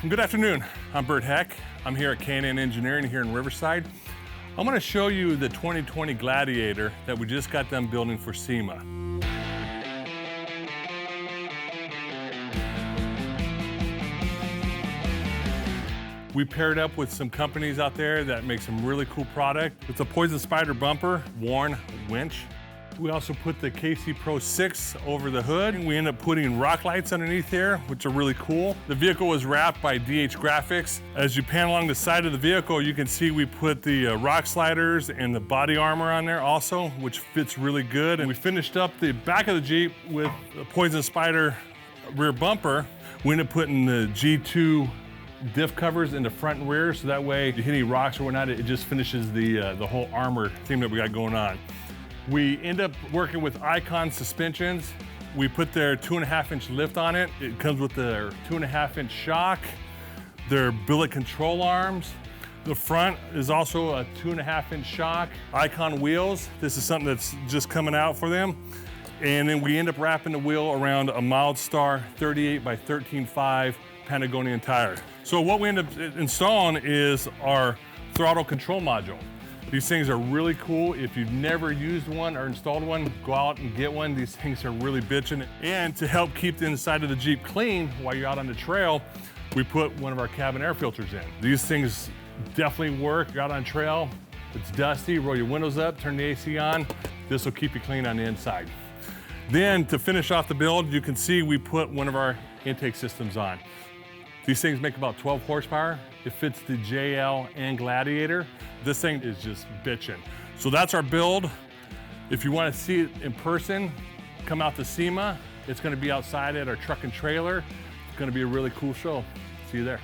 Good afternoon. I'm Bert Heck. I'm here at K&N Engineering here in Riverside. I'm going to show you the 2020 Gladiator that we just got done building for SEMA. We paired up with some companies out there that make some really cool product. It's a poison spider bumper, worn winch. We also put the KC Pro 6 over the hood. We end up putting rock lights underneath here, which are really cool. The vehicle was wrapped by DH Graphics. As you pan along the side of the vehicle, you can see we put the rock sliders and the body armor on there also, which fits really good. And we finished up the back of the Jeep with a poison spider rear bumper. We ended up putting the G2 diff covers in the front and rear, so that way if you hit any rocks or whatnot, it just finishes the whole armor theme that we got going on. We end up working with Icon suspensions. We put their 2.5-inch lift on it. It comes with their 2.5-inch shock, their billet control arms. The front is also a 2.5-inch shock. Icon wheels, this is something that's just coming out for them. And then we end up wrapping the wheel around a Mildstar 38 by 13.5 Patagonian tire. So what we end up installing is our throttle control module. These things are really cool. If you've never used one or installed one, go out and get one. These things are really bitchin'. And to help keep the inside of the Jeep clean while you're out on the trail, we put one of our cabin air filters in. These things definitely work. You're out on trail, it's dusty, roll your windows up, turn the AC on. This will keep you clean on the inside. Then to finish off the build, you can see we put one of our intake systems on. These things make about 12 horsepower. It fits the JL and Gladiator. This thing is just bitchin'. So that's our build. If you want to see it in person, come out to SEMA. It's going to be outside at our truck and trailer. It's going to be a really cool show. See you there.